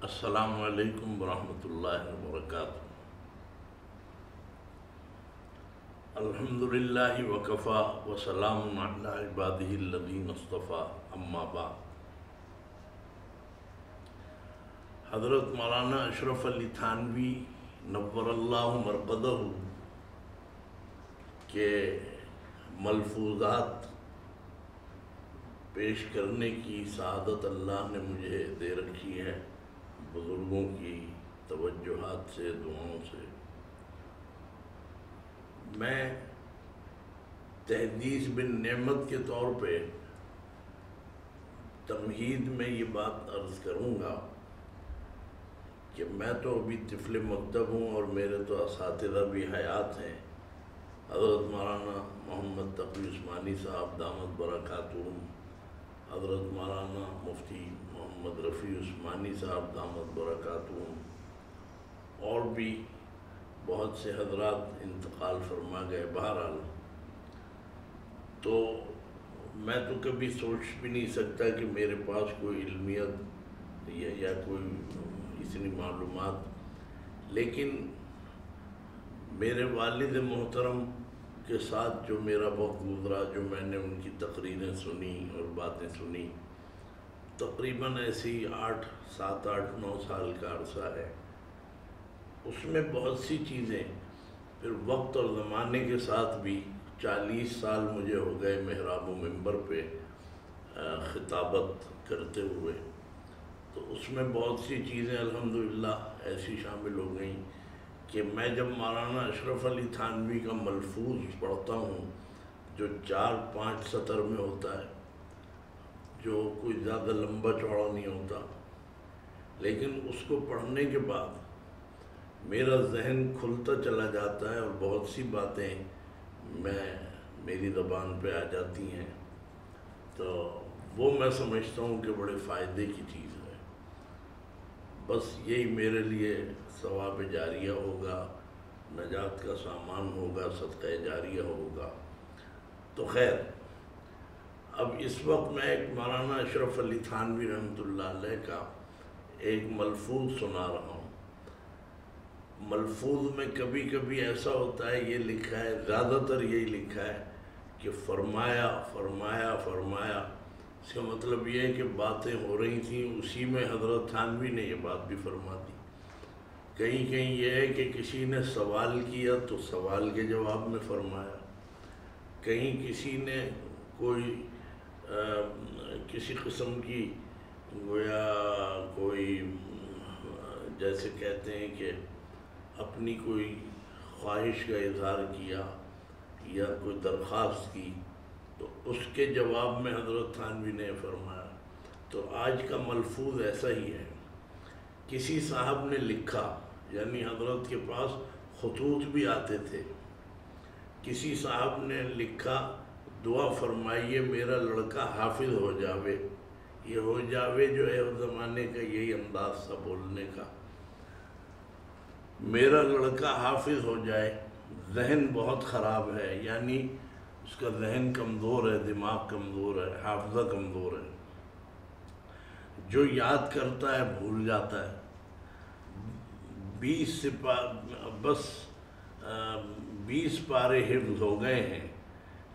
السلام علیکم ورحمۃ اللہ وبرکاتہ۔ الحمدللہ وکفا وسلام علی عبادہ الذین اصطفیٰ، اما بعد۔ حضرت مولانا اشرف علی تھانوی نور اللہ مرقدہ کے ملفوظات پیش کرنے کی سعادت اللہ نے مجھے دے رکھی ہے، بزرگوں کی توجہات سے، دعاؤں سے۔ میں تحدیث بن نعمت کے طور پہ تمہید میں یہ بات عرض کروں گا کہ میں تو ابھی طفل مکتب ہوں اور میرے تو اساتذہ بھی حیات ہیں، حضرت مولانا محمد تقی عثمانی صاحب دامت برکاتہم، حضرت مولانا مفتی محمد رفیع عثمانی صاحب دامت برکاتہم، اور بھی بہت سے حضرات انتقال فرما گئے۔ بہرحال تو میں تو کبھی سوچ بھی نہیں سکتا کہ میرے پاس کوئی علمیت یا کوئی اتنی معلومات، لیکن میرے والد محترم کے ساتھ جو میرا وقت گزرا، جو میں نے ان کی تقریریں سنی اور باتیں سنی، تقریباً ایسی 7 8 9 سال کا عرصہ ہے، اس میں بہت سی چیزیں پھر وقت اور زمانے کے ساتھ بھی 40 سال مجھے ہو گئے محراب و منبر پہ خطابت کرتے ہوئے، تو اس میں بہت سی چیزیں الحمدللہ ایسی شامل ہو گئیں کہ میں جب مولانا اشرف علی تھانوی کا ملفوظ پڑھتا ہوں جو 4 5 سطر میں ہوتا ہے، جو کوئی زیادہ لمبا چوڑا نہیں ہوتا، لیکن اس کو پڑھنے کے بعد میرا ذہن کھلتا چلا جاتا ہے اور بہت سی باتیں میری زبان پہ آ جاتی ہیں، تو وہ میں سمجھتا ہوں کہ بڑے فائدے کی چیز ہے۔ بس یہی میرے لیے ثواب جاریہ ہوگا، نجات کا سامان ہوگا، صدقہ جاریہ ہوگا۔ تو خیر، اب اس وقت میں ایک مولانا اشرف علی تھانوی رحمۃ اللہ علیہ کا ایک ملفوظ سنا رہا ہوں۔ ملفوظ میں کبھی کبھی ایسا ہوتا ہے، یہ لکھا ہے، زیادہ تر یہی لکھا ہے کہ فرمایا فرمایا فرمایا۔ اس کا مطلب یہ ہے کہ باتیں ہو رہی تھیں، اسی میں حضرت تھانوی نے یہ بات بھی فرما دی۔ کہیں کہیں یہ ہے کہ کسی نے سوال کیا تو سوال کے جواب میں فرمایا، کہیں کسی نے کسی قسم کی گویا کوئی جیسے کہتے ہیں کہ اپنی کوئی خواہش کا اظہار کیا یا کوئی درخواست کی، تو اس کے جواب میں حضرت تھانوی نے فرمایا۔ تو آج کا ملفوظ ایسا ہی ہے۔ کسی صاحب نے لکھا، یعنی حضرت کے پاس خطوط بھی آتے تھے، کسی صاحب نے لکھا، دعا فرمائیے میرا لڑکا حافظ ہو جاوے۔ یہ ہو جاوے جو ہے اس زمانے کا یہی انداز تھا بولنے کا، میرا لڑکا حافظ ہو جائے۔ ذہن بہت خراب ہے، یعنی اس کا ذہن کمزور ہے، دماغ کمزور ہے، حافظہ کمزور ہے، جو یاد کرتا ہے بھول جاتا ہے۔ 20 پارے حفظ ہو گئے ہیں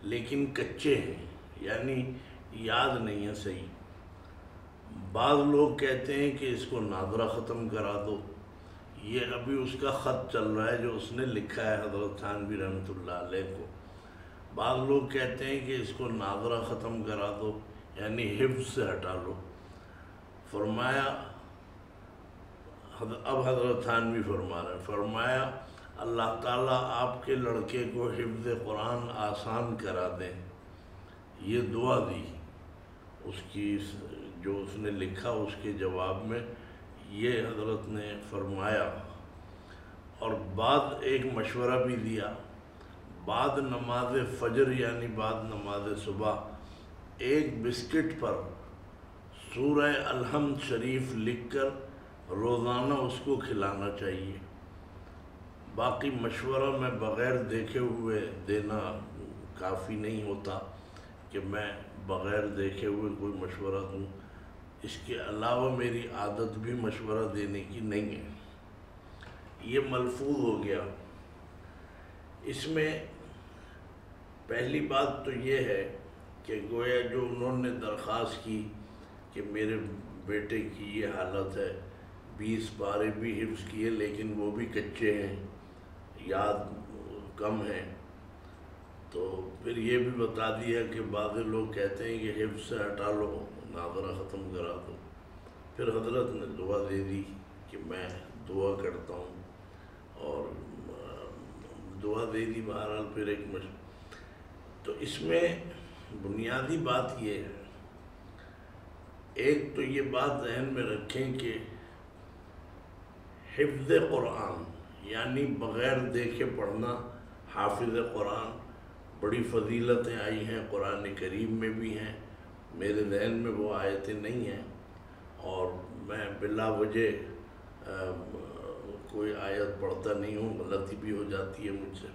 لیکن کچے ہیں، یعنی یاد نہیں ہے صحیح۔ بعض لوگ کہتے ہیں کہ اس کو ناظرہ ختم کرا دو، یہ ابھی اس کا خط چل رہا ہے جو اس نے لکھا ہے حضرت تھانوی رحمۃ اللہ علیہ کو۔ بعض لوگ کہتے ہیں کہ اس کو ناظرہ ختم کرا دو، یعنی حفظ سے ہٹا لو۔ فرمایا، اب حضرت تھانوی فرما رہے ہیں، فرمایا اللہ تعالیٰ آپ کے لڑکے کو حفظ قرآن آسان کرا دیں۔ یہ دعا دی اس کی، جو اس نے لکھا اس کے جواب میں یہ حضرت نے فرمایا۔ اور بعد ایک مشورہ بھی دیا، بعد نماز فجر یعنی بعد نماز صبح ایک بسکٹ پر سورہ الحمد شریف لکھ کر روزانہ اس کو کھلانا چاہیے۔ باقی مشورہ میں بغیر دیکھے ہوئے دینا کافی نہیں ہوتا کہ میں بغیر دیکھے ہوئے کوئی مشورہ دوں۔ اس کے علاوہ میری عادت بھی مشورہ دینے کی نہیں ہے۔ یہ ملفوظ ہو گیا۔ اس میں پہلی بات تو یہ ہے کہ گویا جو انہوں نے درخواست کی کہ میرے بیٹے کی یہ حالت ہے، 20 پارے بھی حفظ کیے لیکن وہ بھی کچے ہیں، یاد کم ہے، تو پھر یہ بھی بتا دیا کہ بعض لوگ کہتے ہیں کہ حفظ سے ہٹا لو، ناظرہ ختم کرا دو۔ پھر حضرت نے دعا دے دی کہ میں دعا کرتا ہوں، اور دعا دے دی بہرحال۔ پھر تو اس میں بنیادی بات یہ ہے، ایک تو یہ بات ذہن میں رکھیں کہ حفظ قرآن یعنی بغیر دیکھے پڑھنا، حافظ قرآن، بڑی فضیلتیں آئی ہیں قرآن کریم میں بھی ہیں، میرے ذہن میں وہ آیتیں نہیں ہیں، اور میں بلا وجہ کوئی آیت پڑھتا نہیں ہوں، غلطی بھی ہو جاتی ہے مجھ سے،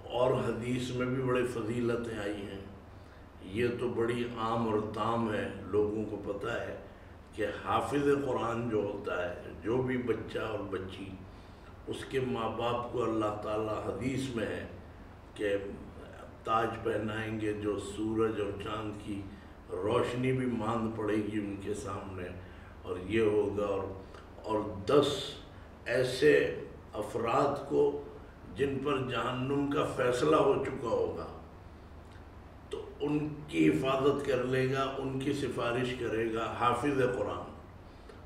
اور حدیث میں بھی بڑی فضیلتیں آئی ہیں۔ یہ تو بڑی عام اور تام ہے، لوگوں کو پتہ ہے کہ حافظ قرآن جو ہوتا ہے، جو بھی بچہ اور بچی، اس کے ماں باپ کو اللہ تعالیٰ حدیث میں ہے کہ تاج پہنائیں گے جو سورج اور چاند کی روشنی بھی ماند پڑے گی ان کے سامنے، اور یہ ہوگا، اور 10 ایسے افراد کو جن پر جہنم کا فیصلہ ہو چکا ہوگا، تو ان کی حفاظت کر لے گا، ان کی سفارش کرے گا حافظ قرآن،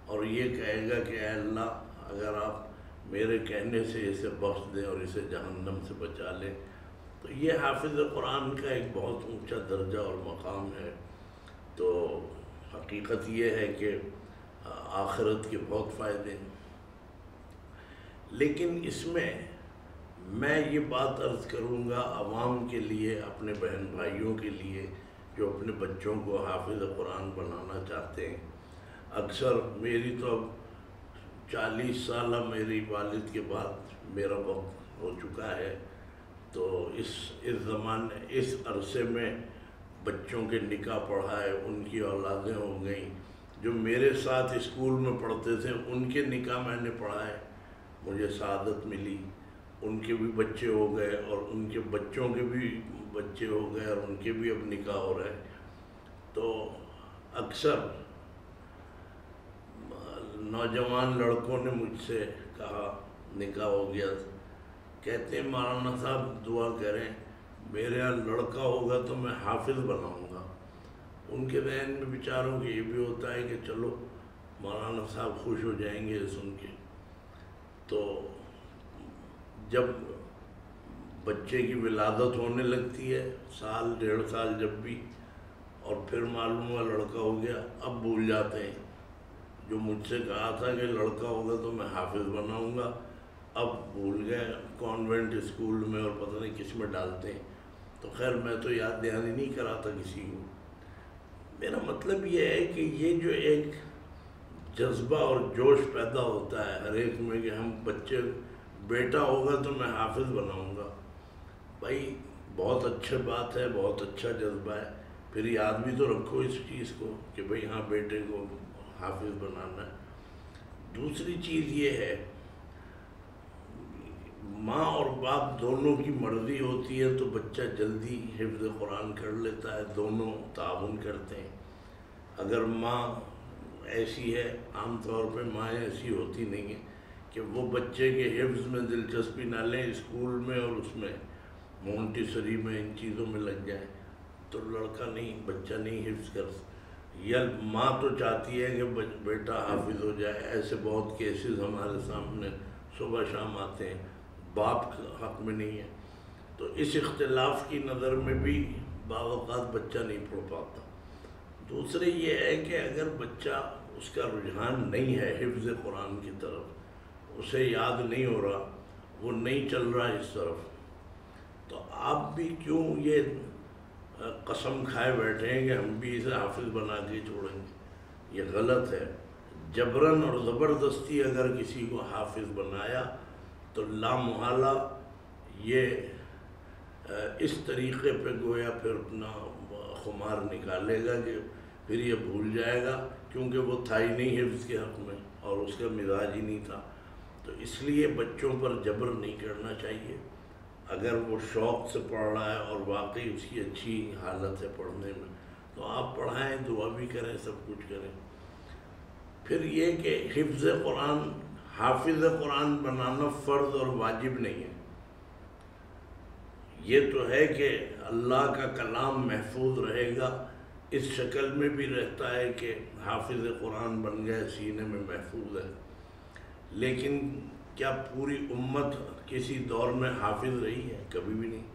اور یہ کہے گا کہ اے اللہ اگر آپ میرے کہنے سے اسے بخش دیں اور اسے جہنم سے بچا لیں، تو یہ حافظ قرآن کا ایک بہت اونچا درجہ اور مقام ہے۔ تو حقیقت یہ ہے کہ آخرت کے بہت فائدے ہیں، لیکن اس میں یہ بات عرض کروں گا عوام کے لیے، اپنے بہن بھائیوں کے لیے جو اپنے بچوں کو حافظ قرآن بنانا چاہتے ہیں۔ اکثر میری تو اب 40 سالہ میری والد کے بعد میرا وقت ہو چکا ہے، تو اس زمانے، اس عرصے میں بچوں کے نکاح پڑھائے، ان کی اولادیں ہو گئیں، جو میرے ساتھ اسکول میں پڑھتے تھے ان کے نکاح میں نے پڑھائے، مجھے سعادت ملی، ان کے بھی بچے ہو گئے اور ان کے بچوں کے بھی بچے ہو گئے اور ان کے بھی اب نکاح ہو رہے ہیں۔ تو اکثر نوجوان لڑکوں نے مجھ سے کہا، نکاح ہو گیا، کہتے ہیں مولانا صاحب دعا کریں، میرے یہاں لڑکا ہوگا تو میں حافظ بناؤں گا۔ ان کے ذہن میں بیچاروں کے یہ بھی ہوتا ہے کہ چلو مولانا صاحب خوش ہو جائیں گے سن کے۔ تو جب بچے کی ولادت ہونے لگتی ہے، 1 ڈیڑھ سال جب بھی، اور پھر معلوم ہوا لڑکا ہو گیا، اب بھول جاتے ہیں۔ جو مجھ سے کہا تھا کہ لڑکا ہوگا تو میں حافظ بناؤں گا، اب بھول گئے، کانوینٹ اسکول میں اور پتہ نہیں کس میں ڈالتے ہیں۔ تو خیر میں تو یاد دہانی نہیں کراتا کسی کو۔ میرا مطلب یہ ہے کہ یہ جو ایک جذبہ اور جوش پیدا ہوتا ہے ہر ایک میں کہ ہم بچے، بیٹا ہوگا تو میں حافظ بناؤں گا، بھائی بہت اچھا بات ہے، بہت اچھا جذبہ ہے، پھر یاد بھی تو رکھو اس چیز کو کہ بھئی ہاں بیٹے کو حافظ بنانا ہے۔ دوسری چیز یہ ہے، ماں اور باپ دونوں کی مرضی ہوتی ہے تو بچہ جلدی حفظ قرآن کر لیتا ہے، دونوں تعاون کرتے ہیں۔ اگر ماں ایسی ہے، عام طور پہ مائیں ایسی ہوتی نہیں ہیں کہ وہ بچے کے حفظ میں دلچسپی نہ لیں، اسکول میں اور اس میں مونٹیسری میں ان چیزوں میں لگ جائیں، تو لڑکا نہیں، بچہ نہیں حفظ کر سکتا، یا ماں تو چاہتی ہے کہ بیٹا حافظ ہو جائے۔ ایسے بہت کیسز ہمارے سامنے صبح شام آتے ہیں، باپ حق میں نہیں ہے، تو اس اختلاف کی نظر میں بھی بعض اوقات بچہ نہیں پڑھ پاتا۔ دوسرے یہ ہے کہ اگر بچہ، اس کا رجحان نہیں ہے حفظ قرآن کی طرف، اسے یاد نہیں ہو رہا، وہ نہیں چل رہا اس طرف، تو آپ بھی کیوں یہ قسم کھائے بیٹھے ہیں کہ ہم بھی اسے حافظ بنا کے چھوڑیں گے؟ یہ غلط ہے۔ جبراً اور زبردستی اگر کسی کو حافظ بنایا تو لامحالہ یہ اس طریقے پہ گویا پھر اپنا خمار نکالے گا کہ پھر یہ بھول جائے گا کیونکہ وہ تھا ہی نہیں حفظ کے حق میں اور اس کا مزاج ہی نہیں تھا، تو اس لیے بچوں پر جبر نہیں کرنا چاہیے۔ اگر وہ شوق سے پڑھ رہا ہے اور واقعی اس کی اچھی حالت ہے پڑھنے میں تو آپ پڑھائیں، دعا بھی کریں، سب کچھ کریں۔ پھر یہ کہ حفظ قرآن، حافظ قرآن بنانا فرض اور واجب نہیں ہے۔ یہ تو ہے کہ اللہ کا کلام محفوظ رہے گا، اس شکل میں بھی رہتا ہے کہ حافظ قرآن بن گئے، سینے میں محفوظ ہے، لیکن کیا پوری امت کسی دور میں حافظ رہی ہے؟ کبھی بھی نہیں۔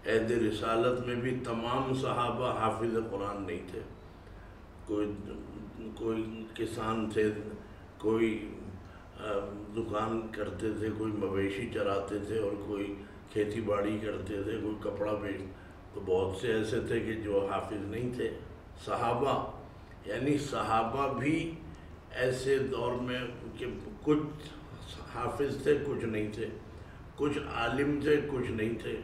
عہد رسالت میں بھی تمام صحابہ حافظ قرآن نہیں تھے، کوئی کسان تھے، کوئی دکان کرتے تھے، کوئی مویشی چراتے تھے، اور کوئی کھیتی باڑی کرتے تھے، کوئی کپڑا تو بہت سے ایسے تھے کہ جو حافظ نہیں تھے۔ صحابہ، یعنی صحابہ بھی ایسے دور میں کہ کچھ حافظ تھے، کچھ نہیں تھے، کچھ عالم تھے، کچھ نہیں تھے،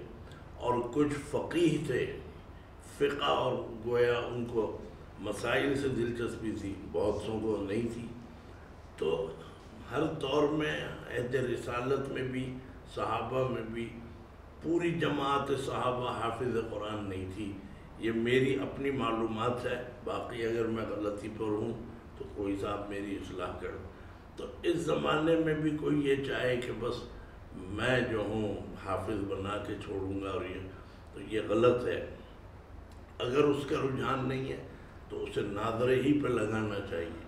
اور کچھ فقیہ تھے، فقہ، اور گویا ان کو مسائل سے دلچسپی تھی، بہت سو کو نہیں تھی۔ تو ہر دور میں عہد رسالت میں بھی، صحابہ میں بھی، پوری جماعت صحابہ حافظ قرآن نہیں تھی۔ یہ میری اپنی معلومات ہے، باقی اگر میں غلطی پر ہوں تو کوئی صاحب میری اصلاح کر۔ تو اس زمانے میں بھی کوئی یہ چاہے کہ بس میں جو ہوں حافظ بنا کے چھوڑوں گا، اور یہ غلط ہے۔ اگر اس کا رجحان نہیں ہے تو اسے ناظرے ہی پہ لگانا چاہیے۔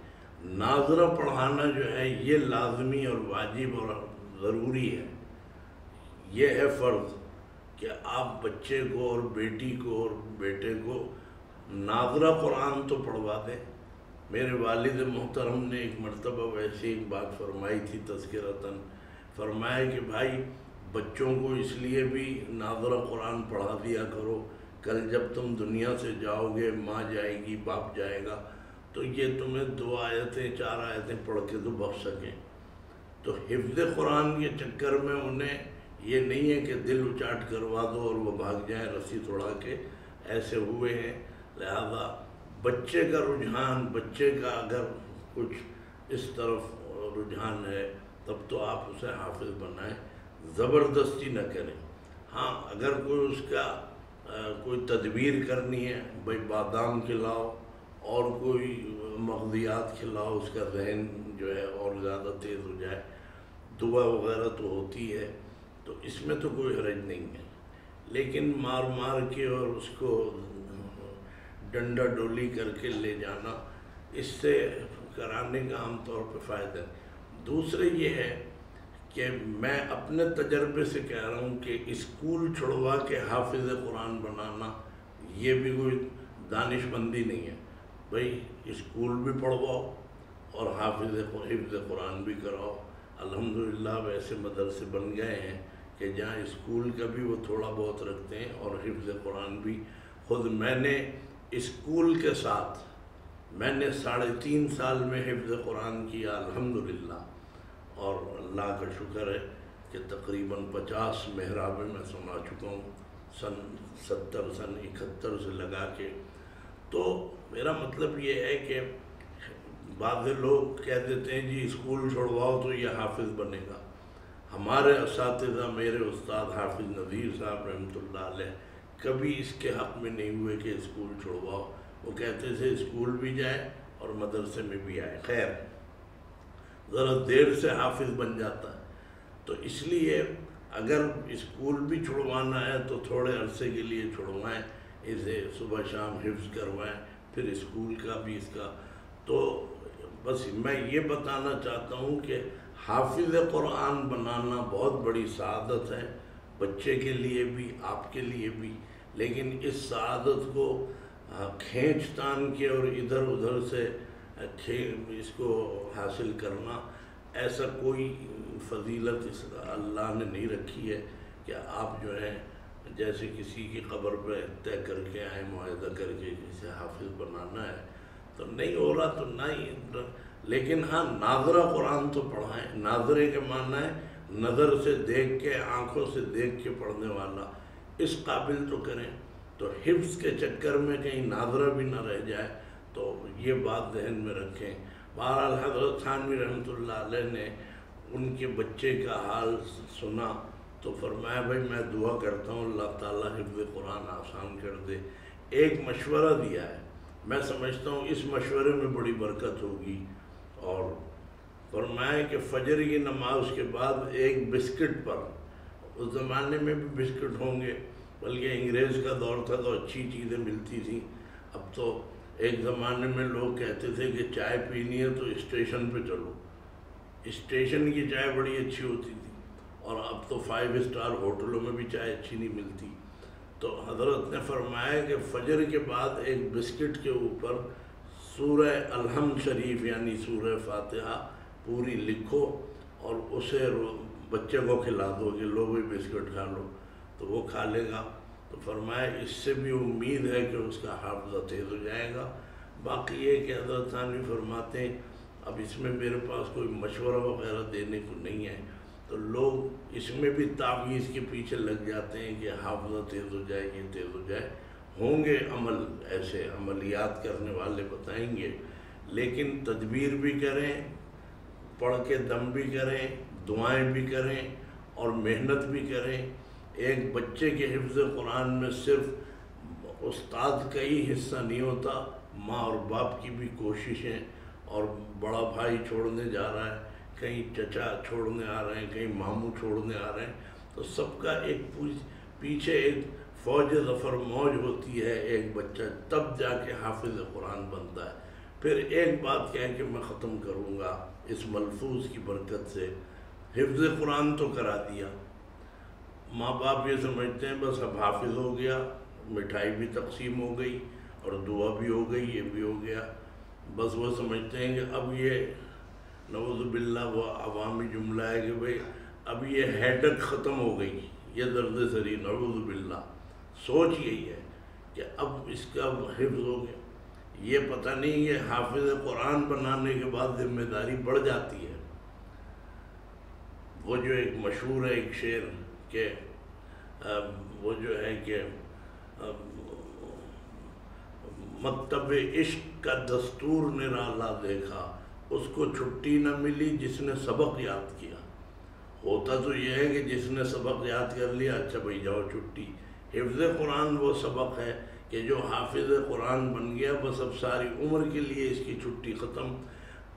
ناظرہ پڑھانا جو ہے یہ لازمی اور واجب اور ضروری ہے۔ یہ ہے فرض کہ آپ بچے کو اور بیٹی کو اور بیٹے کو ناظرہ قرآن تو پڑھوا دیں۔ میرے والد محترم نے ایک مرتبہ ویسے ایک بات فرمائی تھی تذکرتاً، فرمایا کہ بھائی بچوں کو اس لیے بھی ناظرہ قرآن پڑھا دیا کرو، کل جب تم دنیا سے جاؤ گے، ماں جائے گی، باپ جائے گا، تو یہ تمہیں 2 آیتیں 4 آیتیں پڑھ کے تو بخش سکیں۔ تو حفظ قرآن کے چکر میں انہیں یہ نہیں ہے کہ دل اچاٹ کروا دو اور وہ بھاگ جائیں رسی توڑا کے، ایسے ہوئے ہیں۔ لہذا بچے کا رجحان، بچے کا اگر کچھ اس طرف رجحان ہے تب تو آپ اسے حافظ بنائیں، زبردستی نہ کریں۔ ہاں اگر کوئی اس کا کوئی تدبیر کرنی ہے، بھائی بادام کھلاؤ اور کوئی مغزیات کھلاؤ، اس کا ذہن جو ہے اور زیادہ تیز ہو جائے، دعا وغیرہ تو ہوتی ہے، تو اس میں تو کوئی حرج نہیں ہے۔ لیکن مار کے اور اس کو ڈنڈا ڈولی کر کے لے جانا، اس سے کرانے کا عام طور پہ فائدہ ہے۔ دوسرے یہ ہے کہ میں اپنے تجربے سے کہہ رہا ہوں کہ اسکول چھڑوا کے حافظ قرآن بنانا یہ بھی کوئی دانش مندی نہیں ہے۔ بھائی اسکول بھی پڑھواؤ اور حفظ قرآن بھی کراؤ۔ الحمدللہ ویسے مدرسے بن گئے ہیں کہ جہاں اسکول کا بھی وہ تھوڑا بہت رکھتے ہیں اور حفظ قرآن بھی۔ خود میں نے اسکول کے ساتھ میں نے 3.5 سال میں حفظ قرآن کیا الحمدللہ، اور اللہ کا شکر ہے کہ تقریباً 50 محرابیں میں سنا چکا ہوں، سن 71 سے لگا کے۔ تو میرا مطلب یہ ہے کہ بعض لوگ کہہ دیتے ہیں جی اسکول چھوڑواؤ تو یہ حافظ بنے گا۔ ہمارے اساتذہ، میرے استاد حافظ نذیر صاحب رحمۃ اللہ علیہ کبھی اس کے حق میں نہیں ہوئے کہ اسکول چھوڑواؤ۔ وہ کہتے تھے اسکول بھی جائے اور مدرسے میں بھی آئے، خیر ذرا دیر سے حافظ بن جاتا ہے۔ تو اس لیے اگر اسکول بھی چھڑوانا ہے تو تھوڑے عرصے کے لیے چھڑوائیں، اسے صبح شام حفظ کروائیں، پھر اسکول کا بھی اس کا۔ تو بس میں یہ بتانا چاہتا ہوں کہ حافظ قرآن بنانا بہت بڑی سعادت ہے، بچے کے لیے بھی، آپ کے لیے بھی۔ لیکن اس سعادت کو کھینچ تان کے اور ادھر ادھر سے اس کو حاصل کرنا، ایسا کوئی فضیلت اللہ نے نہیں رکھی ہے کہ آپ جو ہے جیسے کسی کی قبر پہ طے کر کے آئیں، معاہدہ کر کے کسی حافظ بنانا ہے، تو نہیں ہو رہا تو نہیں۔ لیکن ہاں ناظرہ قرآن تو پڑھائیں۔ ناظرے کے معنی ہے نظر سے دیکھ کے، آنکھوں سے دیکھ کے پڑھنے والا، اس قابل تو کریں۔ تو حفظ کے چکر میں کہیں ناظرہ بھی نہ رہ جائے تو یہ بات ذہن میں رکھیں۔ بہرحال حضرت تھانوی رحمۃ اللہ علیہ نے ان کے بچے کا حال سنا تو فرمایا بھائی میں دعا کرتا ہوں اللہ تعالیٰ حفظ قرآن آسان کر دے۔ ایک مشورہ دیا ہے، میں سمجھتا ہوں اس مشورے میں بڑی برکت ہوگی، اور فرمایا کہ فجر کی نماز کے بعد ایک بسکٹ پر، اس زمانے میں بھی بسکٹ ہوں گے بلکہ انگریز کا دور تھا تو اچھی چیزیں ملتی تھیں، اب تو ایک زمانے میں لوگ کہتے تھے کہ چائے پینی ہے تو اسٹیشن پہ چلو، اسٹیشن کی چائے بڑی اچھی ہوتی تھی، اور اب تو 5 اسٹار ہوٹلوں میں بھی چائے اچھی نہیں ملتی۔ تو حضرت نے فرمایا کہ فجر کے بعد ایک بسکٹ کے اوپر سورہ الحمد شریف یعنی سورہ فاتحہ پوری لکھو اور اسے بچے کو کھلا دو کہ لو بھی بسکٹ کھا لو، تو وہ کھا لے گا۔ تو فرمایا اس سے بھی امید ہے کہ اس کا حافظہ تیز ہو جائے گا۔ باقی یہ کہ حضرت ثانوی فرماتے ہیں اب اس میں میرے پاس کوئی مشورہ وغیرہ دینے کو نہیں ہے، تو لوگ اس میں بھی تعویذ کے پیچھے لگ جاتے ہیں کہ حافظہ تیز ہو جائے، یہ تیز ہو جائے۔ ہوں گے عمل، ایسے عملیات کرنے والے بتائیں گے، لیکن تدبیر بھی کریں، پڑھ کے دم بھی کریں، دعائیں بھی کریں اور محنت بھی کریں۔ ایک بچے کے حفظ قرآن میں صرف استاد کا ہی حصہ نہیں ہوتا، ماں اور باپ کی بھی کوششیں، اور بڑا بھائی چھوڑنے جا رہا ہے، کہیں چچا چھوڑنے آ رہے ہیں، کہیں ماموں چھوڑنے آ رہے ہیں، تو سب کا ایک پیچھے ایک فوج ظفر موج ہوتی ہے ایک بچہ، تب جا کے حافظ قرآن بنتا ہے۔ پھر ایک بات کہہ کے میں ختم کروں گا اس ملفوظ کی برکت سے، حفظ قرآن تو کرا دیا، ماں باپ یہ سمجھتے ہیں بس اب حافظ ہو گیا، مٹھائی بھی تقسیم ہو گئی اور دعا بھی ہو گئی، یہ بھی ہو گیا، بس وہ سمجھتے ہیں کہ اب یہ نعوذ باللہ وہ عوامی جملہ ہے کہ بھئی اب یہ ہیڈک ختم ہو گئی، یہ درد سری، نعوذ باللہ سوچ یہی ہے کہ اب اس کا حفظ ہو گیا۔ یہ پتہ نہیں کہ حافظ قرآن بنانے کے بعد ذمہ داری بڑھ جاتی ہے۔ وہ جو ایک مشہور ہے ایک شعر کہ وہ جو ہے کہ مکتب عشق کا دستور نرالا دیکھا، اس کو چھٹی نہ ملی جس نے سبق یاد کیا۔ ہوتا تو یہ ہے کہ جس نے سبق یاد کر لیا اچھا بھائی جاؤ چھٹی۔ حفظ قرآن وہ سبق ہے کہ جو حافظ قرآن بن گیا بس اب ساری عمر کے لیے اس کی چھٹی ختم۔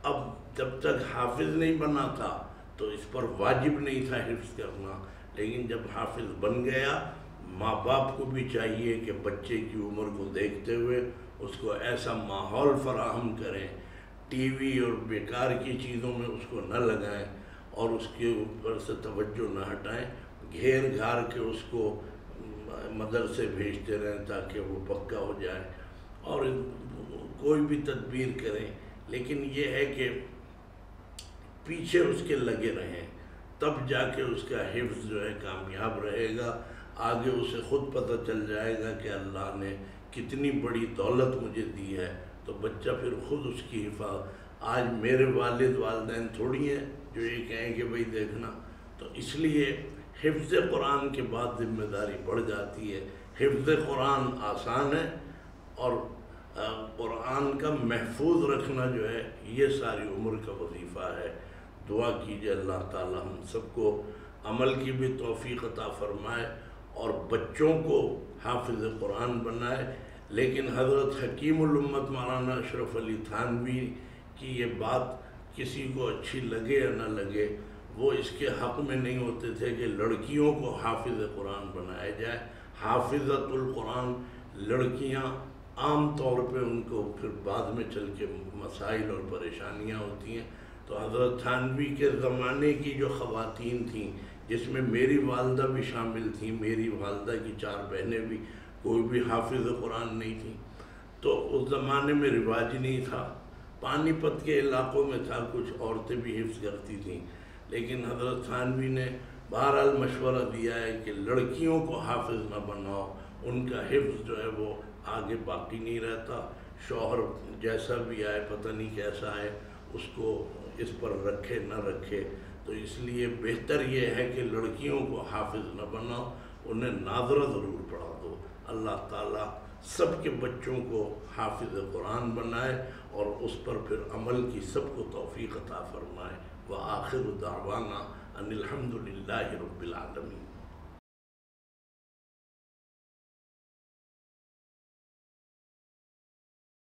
اب جب تک حافظ نہیں بنا تھا تو اس پر واجب نہیں تھا حفظ کرنا، لیکن جب حافظ بن گیا ماں باپ کو بھی چاہیے کہ بچے کی عمر کو دیکھتے ہوئے اس کو ایسا ماحول فراہم کریں، ٹی وی اور بیکار کی چیزوں میں اس کو نہ لگائیں اور اس کے اوپر سے توجہ نہ ہٹائیں، گھیر گھار کے اس کو مدرسے بھیجتے رہیں تاکہ وہ پکا ہو جائے، اور کوئی بھی تدبیر کریں، لیکن یہ ہے کہ پیچھے اس کے لگے رہیں، تب جا کے اس کا حفظ جو ہے کامیاب رہے گا۔ آگے اسے خود پتہ چل جائے گا کہ اللہ نے کتنی بڑی دولت مجھے دی ہے، تو بچہ پھر خود اس کی حفاظت۔ آج میرے والد والدین تھوڑی ہیں جو یہ کہیں کہ بھئی دیکھنا، تو اس لیے حفظ قرآن کے بعد ذمہ داری بڑھ جاتی ہے۔ حفظ قرآن آسان ہے اور قرآن کا محفوظ رکھنا جو ہے یہ ساری عمر کا وظیفہ ہے۔ دعا کیجئے اللہ تعالی ہم سب کو عمل کی بھی توفیق عطا فرمائے اور بچوں کو حافظ قرآن بنائے۔ لیکن حضرت حکیم الامت مولانا اشرف علی تھانوی کی یہ بات کسی کو اچھی لگے یا نہ لگے، وہ اس کے حق میں نہیں ہوتے تھے کہ لڑکیوں کو حافظ قرآن بنایا جائے۔ حافظۃ القرآن لڑکیاں عام طور پہ ان کو پھر بعد میں چل کے مسائل اور پریشانیاں ہوتی ہیں، تو حضرت تھانوی کے زمانے کی جو خواتین تھیں جس میں میری والدہ بھی شامل تھیں، میری والدہ کی 4 بہنیں بھی، کوئی بھی حافظ قرآن نہیں تھی، تو اس زمانے میں رواج نہیں تھا۔ پانی پت کے علاقوں میں تھا، کچھ عورتیں بھی حفظ کرتی تھیں، لیکن حضرت تھانوی نے بہرحال مشورہ دیا ہے کہ لڑکیوں کو حافظ نہ بناؤ، ان کا حفظ جو ہے وہ آگے باقی نہیں رہتا، شوہر جیسا بھی آئے پتہ نہیں کیسا آئے اس کو اس پر رکھے نہ رکھے، تو اس لیے بہتر یہ ہے کہ لڑکیوں کو حافظ نہ بناؤ، انہیں ناظرہ ضرور پڑھا دو۔ اللہ تعالیٰ سب کے بچوں کو حافظ قرآن بنائے اور اس پر پھر عمل کی سب کو توفیق عطا فرمائے۔ وآخر دعوانا ان الحمد للہ رب العالمین۔